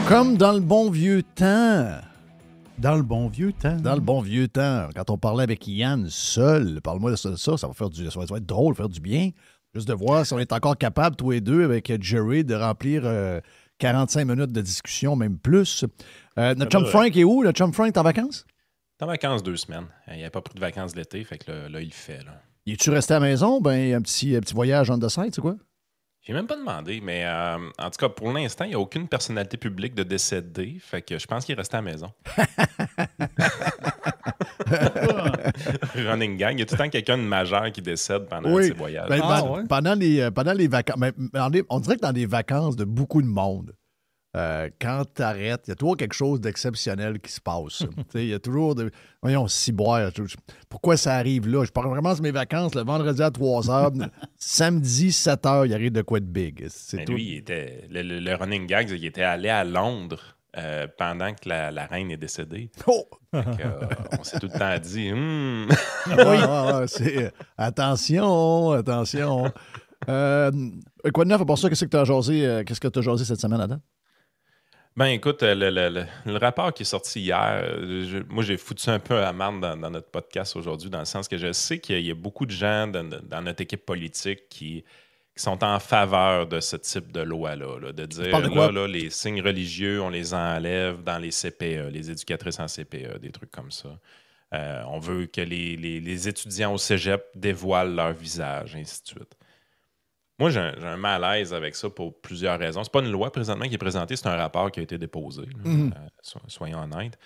Comme dans le bon vieux temps. Dans le bon vieux temps. Dans le bon vieux temps. Quand on parlait avec Yann seul, parle-moi de ça, ça va faire ça va être drôle, faire du bien. Juste de voir si on est encore capable, tous les deux, avec Jerry, de remplir 45 minutes de discussion, même plus. Notre chum Frank est où? Notre chum Frank, t'es en vacances? T'es en vacances 2 semaines. Il n'y a pas pris de vacances l'été, fait que là, il le fait. Là. Es-tu resté à la maison? Ben, un petit voyage on the side, c'est quoi? J'ai même pas demandé, mais en tout cas, pour l'instant, il n'y a aucune personnalité publique de décédé, fait que je pense qu'il est resté à la maison. Running gang. Il y a tout le temps quelqu'un de majeur qui décède pendant ses voyages. Ben, pendant les vacances, on dirait que dans les vacances de beaucoup de monde, quand tu arrêtes, il y a toujours quelque chose d'exceptionnel qui se passe. Il y a toujours de. Voyons, ciboire. Pourquoi ça arrive là? Je commence mes vacances le vendredi à 3 h. Samedi, 7 h, il arrive de quoi de big. Tout. Lui, il était, le running gag, il était allé à Londres pendant que la reine est décédée. Oh! On s'est tout le temps dit c'est attention. Quoi de neuf à part ça? Qu'est-ce que tu as jasé? Qu'est-ce que tu as jasé cette semaine, Adam? Ben écoute, le rapport qui est sorti hier, moi j'ai foutu un peu à marde dans notre podcast aujourd'hui, dans le sens que je sais qu'il y a beaucoup de gens dans notre équipe politique qui sont en faveur de ce type de loi-là, de dire là, les signes religieux, on les enlève dans les CPE, les éducatrices en CPE, des trucs comme ça. On veut que les étudiants au cégep dévoilent leur visage, ainsi de suite. Moi, j'ai un malaise avec ça pour plusieurs raisons. C'est pas une loi présentement qui est présentée, c'est un rapport qui a été déposé. Soyons honnêtes.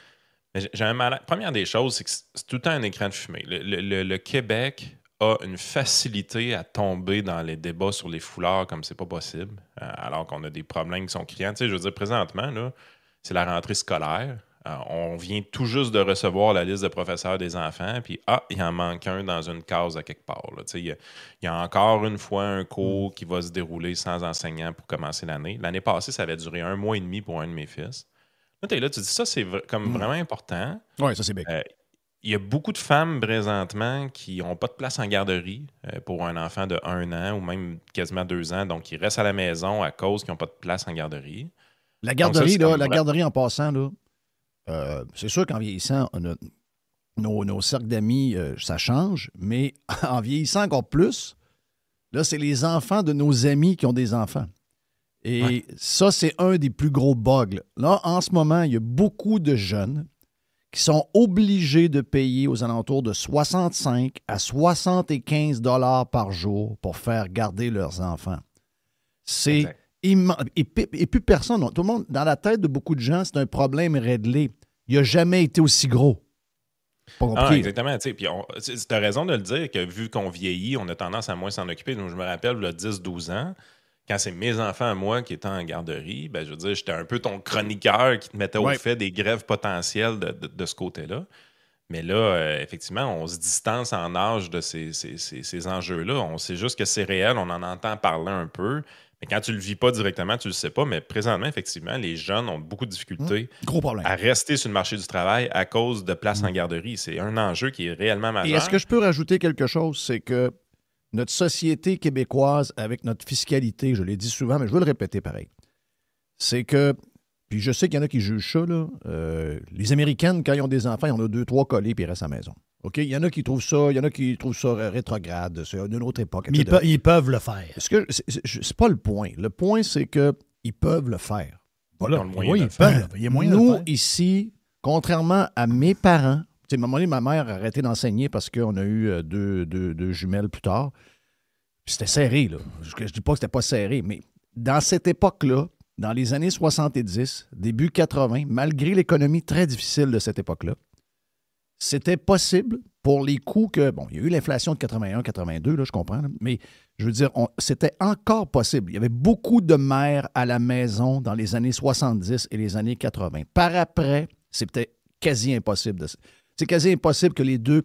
Mais j'ai un malaise. Première des choses, c'est que c'est tout le temps un écran de fumée. Le Québec a une facilité à tomber dans les débats sur les foulards comme c'est pas possible, alors qu'on a des problèmes qui sont criants. Tu sais, je veux dire, présentement, là, c'est la rentrée scolaire. On vient tout juste de recevoir la liste de professeurs des enfants, puis il en manque un dans une case à quelque part. Il y a encore une fois un cours qui va se dérouler sans enseignant pour commencer l'année. L'année passée, ça avait duré 1 mois et demi pour un de mes fils. Là, tu es là, tu dis ça, c'est comme vraiment important. Oui, ça, c'est big. Il y a beaucoup de femmes présentement qui n'ont pas de place en garderie pour un enfant de 1 an ou même quasiment 2 ans, donc ils restent à la maison à cause qu'ils n'ont pas de place en garderie. La garderie, garderie en passant, là. C'est sûr qu'en vieillissant, nos cercles d'amis, ça change, mais en vieillissant encore plus, là, c'est les enfants de nos amis qui ont des enfants. Et ça, c'est un des plus gros bugs. Là, en ce moment, il y a beaucoup de jeunes qui sont obligés de payer aux alentours de 65 à 75 $ par jour pour faire garder leurs enfants. C'est... Et plus personne, tout le monde, dans la tête de beaucoup de gens, c'est un problème réglé. Il n'a jamais été aussi gros. Pas compliqué. Exactement. Tu as raison de le dire que vu qu'on vieillit, on a tendance à moins s'en occuper. Donc, je me rappelle, il y a 10-12 ans, quand c'est mes enfants à moi qui étaient en garderie, ben, je veux dire, j'étais un peu ton chroniqueur qui te mettait au fait des grèves potentielles de ce côté-là. Mais là, effectivement, on se distance en âge de ces enjeux-là. On sait juste que c'est réel, on en entend parler un peu. Mais quand tu ne le vis pas directement, tu ne le sais pas. Mais présentement, effectivement, les jeunes ont beaucoup de difficultés à rester sur le marché du travail à cause de places en garderie. C'est un enjeu qui est réellement majeur. Et est-ce que je peux rajouter quelque chose? C'est que notre société québécoise, avec notre fiscalité, je l'ai dit souvent, mais je veux le répéter pareil, c'est que, puis je sais qu'il y en a qui jugent ça, là, les Américaines, quand ils ont des enfants, ils en ont 2-3 collés puis ils restent à la maison. OK? Il y en a qui trouvent ça, rétrograde, c'est d'une autre époque. Mais ils peuvent le faire. C'est pas le point. Le point, c'est qu'ils peuvent le faire. Voilà. Oui, ils peuvent. Il y a moyen de le faire. Nous, ici, contrairement à mes parents, à un moment donné, ma mère a arrêté d'enseigner parce qu'on a eu deux jumelles plus tard. Puis c'était serré, là. Je dis pas que c'était pas serré, mais dans cette époque-là, dans les années 70, début 80, malgré l'économie très difficile de cette époque-là, c'était possible pour les coûts que... Bon, il y a eu l'inflation de 81-82, là, je comprends, là, mais je veux dire, c'était encore possible. Il y avait beaucoup de mères à la maison dans les années 70 et les années 80. Par après, c'était quasi impossible. C'est quasi impossible que les deux...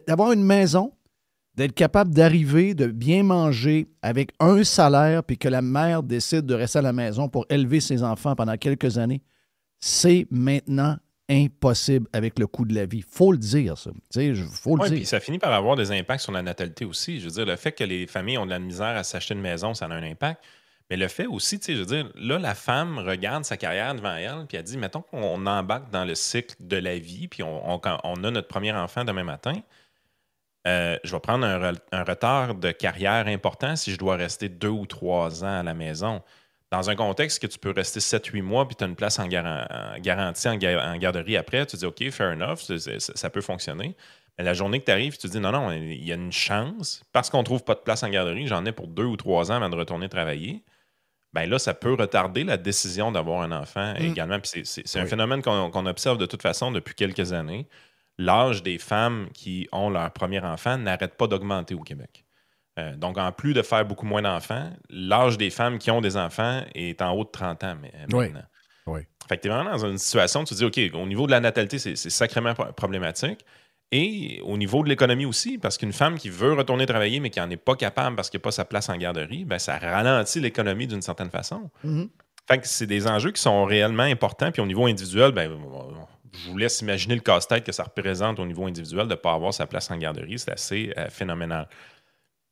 D'avoir une maison, d'être capable d'arriver, de bien manger avec un salaire, puis que la mère décide de rester à la maison pour élever ses enfants pendant quelques années, c'est maintenant impossible avec le coût de la vie. Il faut le dire, ça. Faut le dire. Puis ça finit par avoir des impacts sur la natalité aussi. Je veux dire, le fait que les familles ont de la misère à s'acheter une maison, ça a un impact. Mais le fait aussi, tu sais, je veux dire, là, la femme regarde sa carrière devant elle, puis elle dit, mettons qu'on embarque dans le cycle de la vie, puis on a notre premier enfant demain matin, je vais prendre un retard de carrière important si je dois rester 2 ou 3 ans à la maison. Dans un contexte que tu peux rester 7-8 mois, puis tu as une place en garantie en garderie après, tu dis, OK, fair enough, ça peut fonctionner. Mais la journée que tu arrives, tu dis, non, il y a une chance, parce qu'on ne trouve pas de place en garderie, j'en ai pour 2 ou 3 ans avant de retourner travailler. Ben là, ça peut retarder la décision d'avoir un enfant également. Puis c'est un phénomène qu'on observe de toute façon depuis quelques années. L'âge des femmes qui ont leur premier enfant n'arrête pas d'augmenter au Québec. Donc, en plus de faire beaucoup moins d'enfants, l'âge des femmes qui ont des enfants est en haut de 30 ans maintenant. Oui. Fait que tu es vraiment dans une situation où tu te dis, OK, au niveau de la natalité, c'est sacrément problématique. Et au niveau de l'économie aussi, parce qu'une femme qui veut retourner travailler, mais qui n'en est pas capable parce qu'elle n'a pas sa place en garderie, ben, ça ralentit l'économie d'une certaine façon. Fait que c'est des enjeux qui sont réellement importants. Puis au niveau individuel, ben, je vous laisse imaginer le casse-tête que ça représente au niveau individuel de ne pas avoir sa place en garderie. C'est assez phénoménal.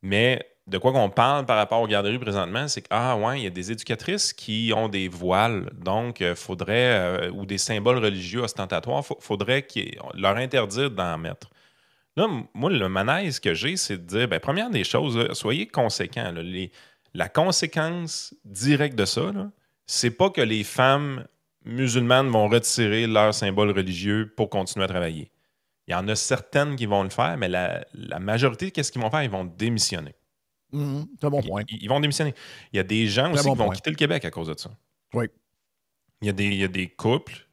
Mais de quoi qu'on parle par rapport aux garderies présentement, c'est il y a des éducatrices qui ont des voiles, donc faudrait, ou des symboles religieux ostentatoires, faudrait leur interdire d'en mettre. Là, moi, le malaise que j'ai, c'est de dire, ben, première des choses, là, soyez conséquents. Là, la conséquence directe de ça, c'est pas que les femmes musulmanes vont retirer leurs symboles religieux pour continuer à travailler. Il y en a certaines qui vont le faire, mais la majorité, qu'est-ce qu'ils vont faire? Ils vont démissionner. C'est un bon point. Ils vont démissionner. Il y a des gens aussi qui vont quitter le Québec à cause de ça. Oui. Il y a des couples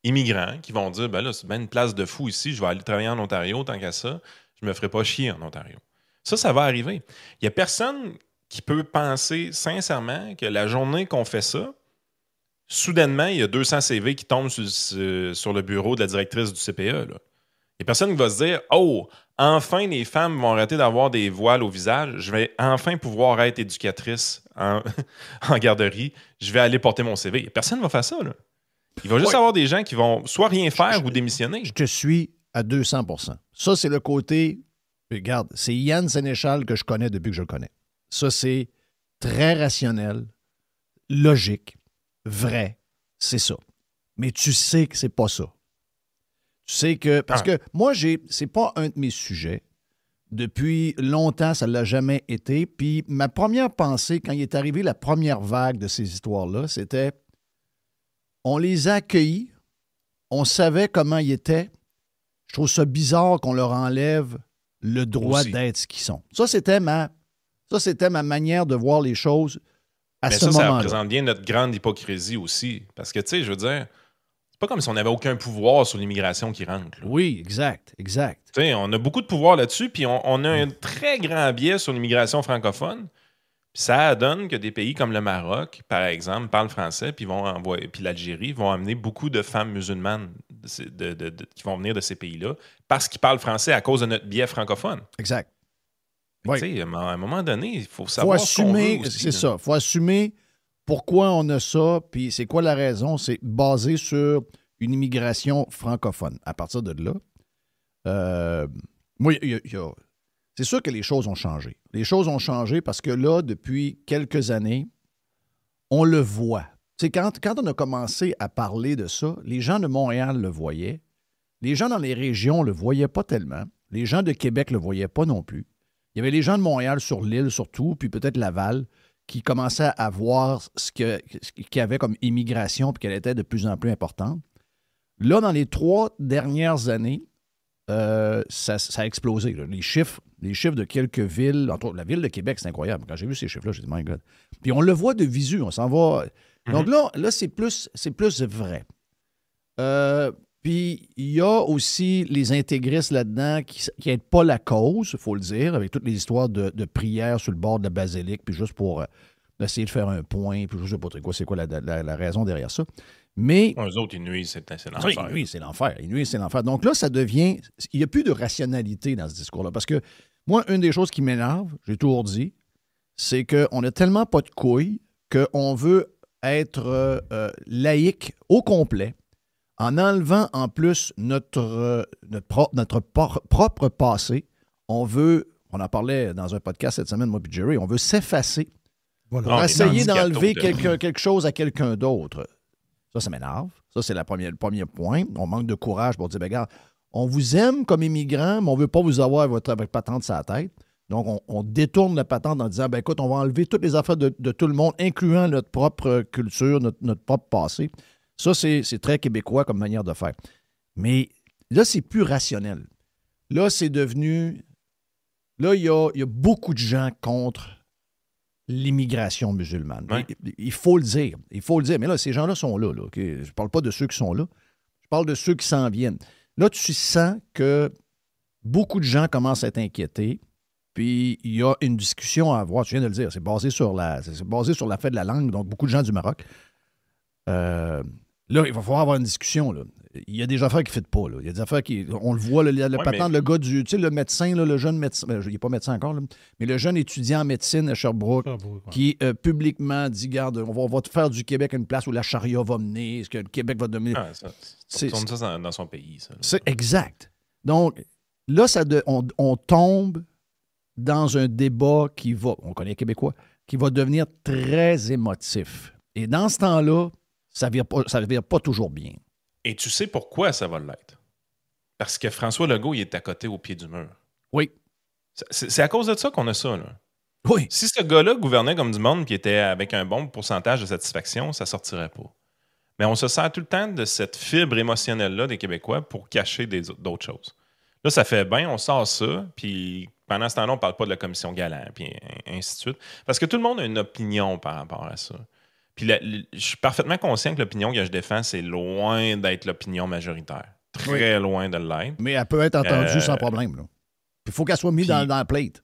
immigrants qui vont dire, ben là, c'est bien une place de fou ici, je vais aller travailler en Ontario, tant qu'à ça, je me ferai pas chier en Ontario. Ça va arriver. Il y a personne qui peut penser sincèrement que la journée qu'on fait ça, soudainement, il y a 200 CV qui tombent sur le bureau de la directrice du CPE, là. Il n'y a personne qui va se dire « Oh, enfin, les femmes vont arrêter d'avoir des voiles au visage. Je vais enfin pouvoir être éducatrice en garderie. Je vais aller porter mon CV. » Personne ne va faire ça, là. Il va juste avoir des gens qui vont soit rien faire ou démissionner. Je te suis à 200 %. Ça, c'est le côté... Regarde, c'est Yann Sénéchal que je connais depuis que je le connais. Ça, c'est très rationnel, logique, vrai. C'est ça. Mais tu sais que c'est pas ça. Tu sais que... Parce que moi, c'est pas un de mes sujets. Depuis longtemps, ça ne l'a jamais été. Puis ma première pensée, quand il est arrivé la première vague de ces histoires-là, c'était... On les a accueillis. On savait comment ils étaient. Je trouve ça bizarre qu'on leur enlève le droit d'être ce qu'ils sont. Ça, c'était ma manière de voir les choses à ce moment-là. Ça représente bien notre grande hypocrisie aussi. Parce que, tu sais, je veux dire... C'est pas comme si on n'avait aucun pouvoir sur l'immigration qui rentre. Là. Oui, exact. T'sais, on a beaucoup de pouvoir là-dessus, puis on a un très grand biais sur l'immigration francophone. Puis ça donne que des pays comme le Maroc, par exemple, parlent français, puis l'Algérie vont amener beaucoup de femmes musulmanes qui vont venir de ces pays-là parce qu'ils parlent français à cause de notre biais francophone. Exact. Oui. À un moment donné, il faut savoir ce qu'on veut aussi. C'est ça. Il faut assumer pourquoi on a ça, puis c'est quoi la raison. C'est basé sur une immigration francophone. À partir de là, c'est sûr que les choses ont changé. Les choses ont changé parce que là, depuis quelques années, on le voit. Tu sais, quand on a commencé à parler de ça, les gens de Montréal le voyaient. Les gens dans les régions ne le voyaient pas tellement. Les gens de Québec ne le voyaient pas non plus. Il y avait les gens de Montréal sur l'île surtout, puis peut-être Laval, qui commençaient à voir ce qu'il y avait comme immigration puis qu'elle était de plus en plus importante. Là, dans les 3 dernières années, ça a explosé. Là. Les chiffres de quelques villes, entre autres, la ville de Québec, c'est incroyable. Quand j'ai vu ces chiffres-là, j'ai dit, my God. Puis on le voit de visu, on s'en va. Donc là c'est plus vrai. Puis il y a aussi les intégristes là-dedans qui n'aident pas la cause, il faut le dire, avec toutes les histoires de prières sur le bord de la basilique, puis juste pour essayer de faire un point, puis je ne sais pas trop quoi, c'est quoi la raison derrière ça. Mais... Eux autres, ils nuisent, c'est l'enfer. Oui, c'est l'enfer. Ils nuisent, c'est l'enfer. Donc là, ça devient... Il n'y a plus de rationalité dans ce discours-là. Parce que moi, une des choses qui m'énerve, j'ai toujours dit, c'est qu'on n'a tellement pas de couilles qu'on veut être laïque au complet en enlevant en plus notre propre passé. On en parlait dans un podcast cette semaine, moi et Jerry, on veut s'effacer Voilà. Pour essayer d'enlever gâteau, quelque chose à quelqu'un d'autre. Ça m'énerve. Ça, c'est le premier point. On manque de courage pour dire, ben, regarde, on vous aime comme immigrant, mais on ne veut pas vous avoir avec patente sur la tête. Donc, on détourne la patente en disant, ben, écoute, on va enlever toutes les affaires de tout le monde, incluant notre propre culture, notre propre passé. Ça, c'est très québécois comme manière de faire. Mais là, c'est plus rationnel. Là, c'est devenu... Là, il y a beaucoup de gens contre l'immigration musulmane. Ouais. Il faut le dire. Il faut le dire. Mais là, ces gens-là sont là. Okay? Je ne parle pas de ceux qui sont là. Je parle de ceux qui s'en viennent. Là, tu sens que beaucoup de gens commencent à être inquiétés. Puis, il y a une discussion à avoir. Tu viens de le dire. C'est basé sur la fête de la langue. Donc, beaucoup de gens du Maroc. Là, il va falloir avoir une discussion. Là. Il y a des affaires qui ne fitent pas. Là. Il y a des affaires qui... On le voit, le gars du... Tu sais, le médecin, là, le jeune médecin... il n'est pas médecin encore, là, mais le jeune étudiant en médecine à Sherbrooke qui publiquement dit, garde, on va faire du Québec une place où la charia va mener, est-ce que le Québec va dominer... C'est ça dans son pays, ça. C'est exact. Donc, là, on tombe dans un débat qui va... On connaît les Québécois, qui va devenir très émotif. Et dans ce temps-là, ça ne vire pas toujours bien. Et tu sais pourquoi ça va l'être? Parce que François Legault, il est à côté au pied du mur. Oui. C'est à cause de ça qu'on a ça, là. Oui. Si ce gars-là gouvernait comme du monde qui était avec un bon pourcentage de satisfaction, ça sortirait pas. Mais on se sert tout le temps de cette fibre émotionnelle-là des Québécois pour cacher d'autres choses. Là, ça fait bien, on sort ça, puis pendant ce temps-là, on parle pas de la commission Galland, puis ainsi de suite. Parce que tout le monde a une opinion par rapport à ça. Puis je suis parfaitement conscient que l'opinion que je défends, c'est loin d'être l'opinion majoritaire. Très loin de l'être. Mais elle peut être entendue sans problème. Il faut qu'elle soit mise dans la plate.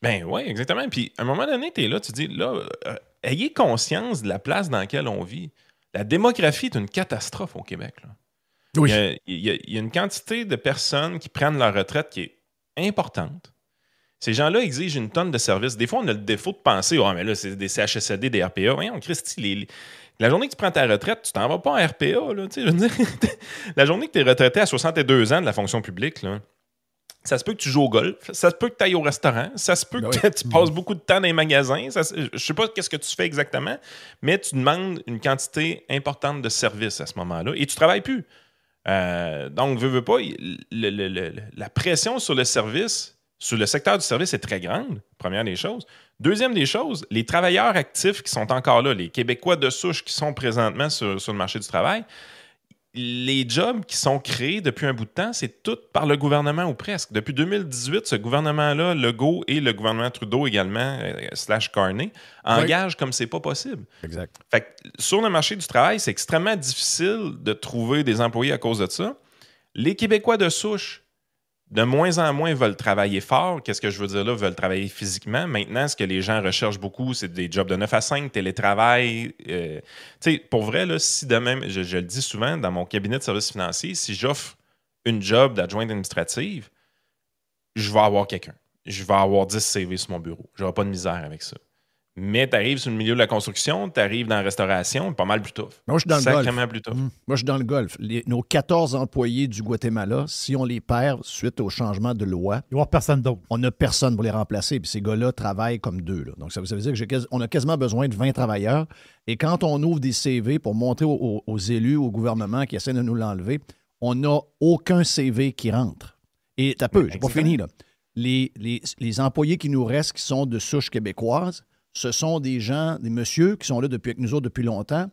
Ben oui, exactement. Puis à un moment donné, tu es là, tu dis, là, ayez conscience de la place dans laquelle on vit. La démographie est une catastrophe au Québec. Là. Oui. Il y a une quantité de personnes qui prennent leur retraite qui est importante. Ces gens-là exigent une tonne de services. Des fois, on a le défaut de penser, « Ah, mais là, c'est des CHSLD, des RPA. » Voyons, Christy, la journée que tu prends ta retraite, tu t'en vas pas en RPA. Là, je veux dire, la journée que tu es retraité à 62 ans de la fonction publique, là, ça se peut que tu joues au golf, ça se peut que tu ailles au restaurant, ça se peut que tu passes beaucoup de temps dans les magasins. Je sais pas qu'est-ce que tu fais exactement, mais tu demandes une quantité importante de services à ce moment-là et tu travailles plus. Donc, veux pas, la pression sur le service... Sur le secteur du service est très grande, première des choses. Deuxième des choses, les travailleurs actifs qui sont encore là, les Québécois de souche qui sont présentement sur le marché du travail, les jobs qui sont créés depuis un bout de temps, c'est tout par le gouvernement ou presque. Depuis 2018, ce gouvernement-là, Legault et le gouvernement Trudeau également, / Carney, engagent comme c'est pas possible. Exact. Fait que sur le marché du travail, c'est extrêmement difficile de trouver des employés à cause de ça. Les Québécois de souche, de moins en moins veulent travailler fort. Qu'est-ce que je veux dire là? Veulent travailler physiquement. Maintenant, ce que les gens recherchent beaucoup, c'est des jobs de 9 à 5, télétravail. Tu sais, pour vrai, là, si demain, je le dis souvent, dans mon cabinet de services financiers, si j'offre une job d'adjointe administrative, je vais avoir quelqu'un. Je vais avoir 10 CV sur mon bureau. Je n'aurai pas de misère avec ça. Mais tu arrives sur le milieu de la construction, tu arrives dans la restauration, pas mal plus tough. Moi, je suis dans le golf. Plus tough. Moi, je suis dans le golf. Nos 14 employés du Guatemala, si on les perd suite au changement de loi, il n'y aura personne d'autre. On n'a personne pour les remplacer. Puis ces gars-là travaillent comme deux. Là. Donc, ça veut dire qu'on a quasiment besoin de 20 travailleurs. Et quand on ouvre des CV pour montrer aux élus, au gouvernement qui essaient de nous l'enlever, on n'a aucun CV qui rentre. Et t'as peu, j'ai pas fini. Là. Les employés qui nous restent, qui sont de souche québécoise, ce sont des gens, des messieurs qui sont là avec nous autres depuis longtemps,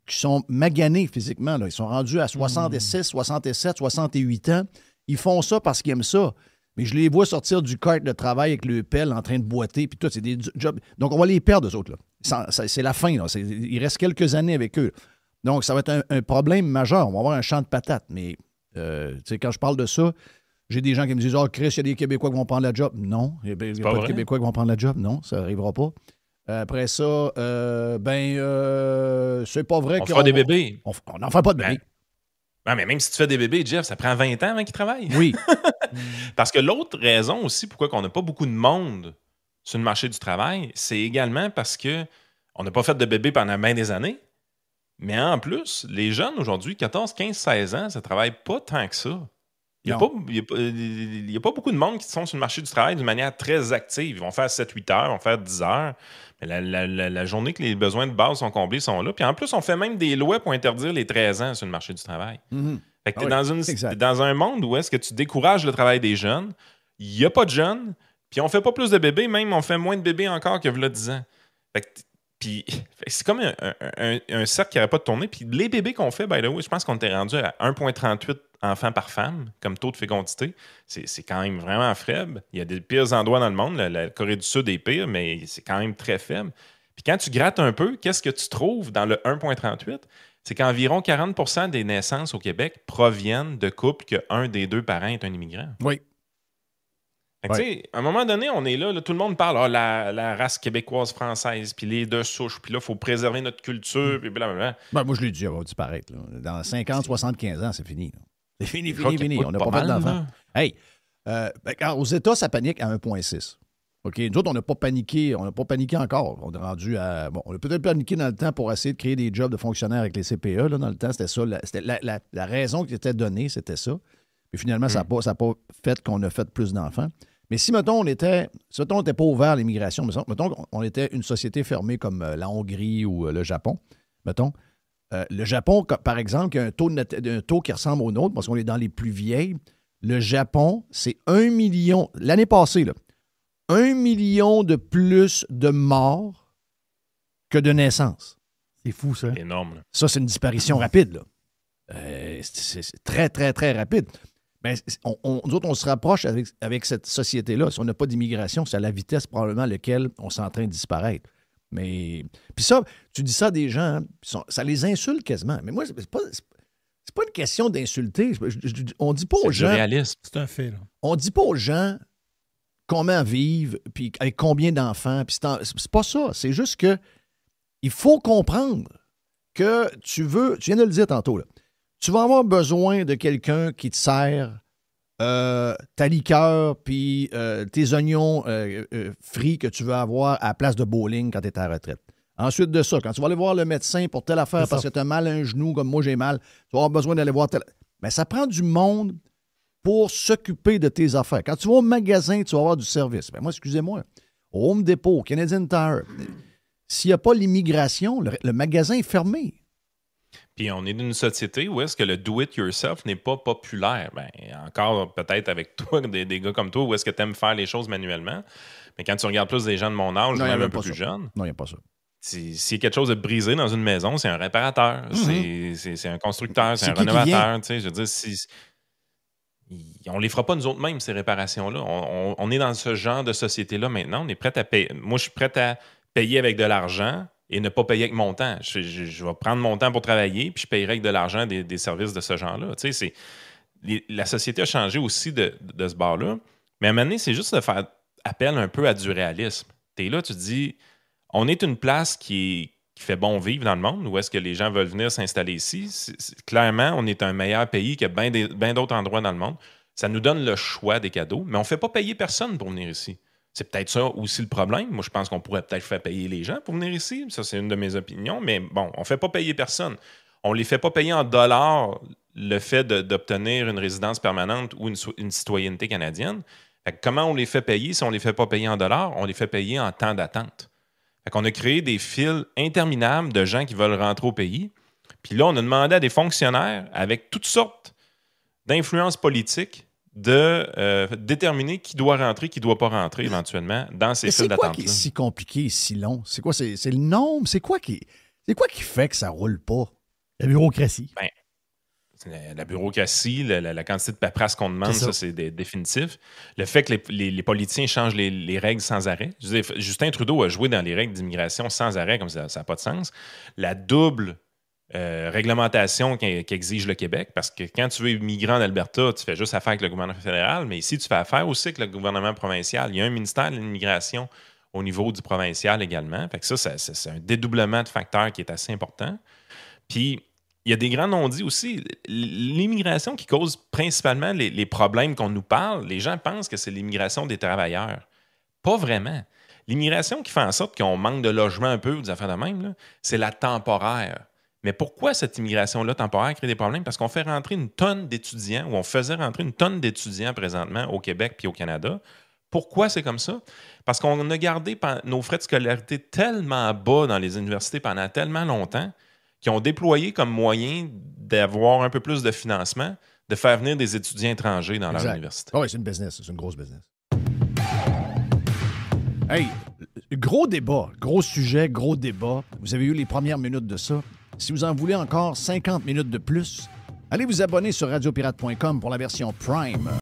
qui sont maganés physiquement. Là. Ils sont rendus à 66, 67, 68 ans. Ils font ça parce qu'ils aiment ça. Mais je les vois sortir du kart de travail avec le pelle en train de boiter, puis tout, c'est des jobs. Donc, on va les perdre, eux autres. Là. C'est la fin. Là. Il reste quelques années avec eux. Donc, ça va être un problème majeur. On va avoir un champ de patates. Mais, quand je parle de ça, j'ai des gens qui me disent « Oh, Chris, il y a des Québécois qui vont prendre la job. » Non, il n'y a pas de Québécois qui vont prendre la job. Non, ça n'arrivera pas. Après ça, c'est pas vrai qu'on... On fera des bébés. On n'en fait pas de bébés. Non, mais même si tu fais des bébés, Jeff, ça prend 20 ans avant qu'ils travaillent. Oui. Parce que l'autre raison aussi pourquoi on n'a pas beaucoup de monde sur le marché du travail, c'est également parce qu'on n'a pas fait de bébés pendant bien des années. Mais en plus, les jeunes aujourd'hui, 14, 15, 16 ans, ça ne travaille pas tant que ça. Il n'y a pas beaucoup de monde qui sont sur le marché du travail d'une manière très active. Ils vont faire 7-8 heures, ils vont faire 10 heures. Mais la journée que les besoins de base sont comblés sont là. Puis en plus, on fait même des lois pour interdire les 13 ans sur le marché du travail. Fait que t'es dans un monde où est-ce que tu décourages le travail des jeunes, il n'y a pas de jeunes, puis on fait pas plus de bébés, même on fait moins de bébés encore qu'il y a 10 ans. Puis c'est comme un cercle qui n'aurait pas de tourner. Puis les bébés qu'on fait, by the way, je pense qu'on était rendu à 1,38 enfants par femme comme taux de fécondité. C'est quand même vraiment faible. Il y a des pires endroits dans le monde. La Corée du Sud est pire, mais c'est quand même très faible. Puis quand tu grattes un peu, qu'est-ce que tu trouves dans le 1,38? C'est qu'environ 40% des naissances au Québec proviennent de couples que un des deux parents est un immigrant. Oui. À un moment donné, on est là, tout le monde parle la race québécoise française, puis les deux souches, puis là, il faut préserver notre culture, puis blablabla. Moi, je l'ai dit, elle va disparaître. Là. Dans 50, 75 ans, c'est fini. Là. C'est fini. On n'a pas fait d'enfants. Hey, aux États, ça panique à 1,6. OK? Nous autres, on n'a pas paniqué encore. On est rendu à... Bon, on a peut-être paniqué dans le temps pour essayer de créer des jobs de fonctionnaires avec les CPE. Là, dans le temps, c'était ça. La raison qui était donnée, c'était ça. Puis finalement, ça n'a pas fait qu'on a fait plus d'enfants. Mais si, mettons, on n'était pas ouvert à l'immigration, mettons qu'on était une société fermée comme la Hongrie ou le Japon, mettons, le Japon, par exemple, qui a un taux qui ressemble au nôtre, parce qu'on est dans les plus vieilles, le Japon, c'est 1 million, l'année passée, là, 1 million de plus de morts que de naissances. C'est fou, ça. C'est énorme. Là. Ça, c'est une disparition rapide, là. C'est très, très, très rapide. Bien, nous autres, on se rapproche avec cette société-là. Si on n'a pas d'immigration, c'est à la vitesse probablement à laquelle on est en train de disparaître. Mais puis ça, tu dis ça à des gens, hein, ça les insulte quasiment. Mais moi, c'est pas une question d'insulter. On dit pas aux gens... C'est réaliste. C'est un fait, là. On dit pas aux gens comment vivre, puis avec combien d'enfants. Puis c'est pas ça. C'est juste que il faut comprendre que tu viens de le dire tantôt, là, tu vas avoir besoin de quelqu'un qui te sert ta liqueur puis tes oignons frits que tu veux avoir à la place de bowling quand tu es à la retraite. Ensuite de ça, quand tu vas aller voir le médecin pour telle affaire parce que tu as mal à un genou comme moi j'ai mal, tu vas avoir besoin d'aller voir Mais ça prend du monde pour s'occuper de tes affaires. Quand tu vas au magasin, tu vas avoir du service. Moi, excusez-moi, au Home Depot, au Canadian Tire, s'il n'y a pas l'immigration, le magasin est fermé. Puis on est dans une société où est-ce que le do-it-yourself n'est pas populaire. Ben, encore peut-être avec toi, des gars comme toi, où est-ce que tu aimes faire les choses manuellement. Mais quand tu regardes plus des gens de mon âge, même un peu plus jeunes. Non, il n'y a pas ça. S'il y a quelque chose de brisé dans une maison, c'est un réparateur, c'est un constructeur, c'est un rénovateur. Je veux dire, on les fera pas nous autres mêmes, ces réparations-là. On est dans ce genre de société-là maintenant. On est prêt à payer. Moi, je suis prêt à payer avec de l'argent et ne pas payer avec mon temps. Je vais prendre mon temps pour travailler, puis je payerai avec de l'argent des services de ce genre-là. La société a changé aussi de ce bord-là. Mais à un moment donné, c'est juste de faire appel un peu à du réalisme. Tu es là, tu te dis, on est une place qui fait bon vivre dans le monde, où est-ce que les gens veulent venir s'installer ici. Clairement, on est un meilleur pays que bien d'autres endroits dans le monde. Ça nous donne le choix des cadeaux, mais on ne fait pas payer personne pour venir ici. C'est peut-être ça aussi le problème. Moi, je pense qu'on pourrait peut-être faire payer les gens pour venir ici. Ça, c'est une de mes opinions. Mais bon, on ne fait pas payer personne. On ne les fait pas payer en dollars le fait d'obtenir une résidence permanente ou une citoyenneté canadienne. Fait que comment on les fait payer si on ne les fait pas payer en dollars? On les fait payer en temps d'attente. Fait qu'on a créé des fils interminables de gens qui veulent rentrer au pays. Puis là, on a demandé à des fonctionnaires avec toutes sortes d'influences politiques de déterminer qui doit rentrer, qui ne doit pas rentrer éventuellement dans ces files d'attente-là. C'est quoi qui est si compliqué et si long? C'est quoi? C'est le nombre? C'est quoi qui fait que ça ne roule pas? La bureaucratie. Ben, la bureaucratie, la quantité de paperasse qu'on demande, ça c'est définitif. Le fait que les politiciens changent les règles sans arrêt. Je veux dire, Justin Trudeau a joué dans les règles d'immigration sans arrêt, comme ça n'a pas de sens. La double réglementation qu'exige le Québec, parce que quand tu veux immigrer en Alberta, tu fais juste affaire avec le gouvernement fédéral, mais ici, tu fais affaire aussi avec le gouvernement provincial. Il y a un ministère de l'immigration au niveau du provincial également. Fait que ça, c'est un dédoublement de facteurs qui est assez important. Puis, il y a des grands non-dits aussi. L'immigration qui cause principalement les problèmes qu'on nous parle, les gens pensent que c'est l'immigration des travailleurs. Pas vraiment. L'immigration qui fait en sorte qu'on manque de logement un peu ou des affaires de même, là, c'est la temporaire. Mais pourquoi cette immigration-là temporaire crée des problèmes? Parce qu'on fait rentrer une tonne d'étudiants, ou on faisait rentrer une tonne d'étudiants présentement au Québec puis au Canada. Pourquoi c'est comme ça? Parce qu'on a gardé nos frais de scolarité tellement bas dans les universités pendant tellement longtemps qu'ils ont déployé comme moyen d'avoir un peu plus de financement, de faire venir des étudiants étrangers dans leur université. Oui, c'est une business, c'est une grosse business. Hey, gros débat, gros sujet, gros débat. Vous avez eu les premières minutes de ça. Si vous en voulez encore 50 minutes de plus, allez vous abonner sur radiopirate.com pour la version Prime.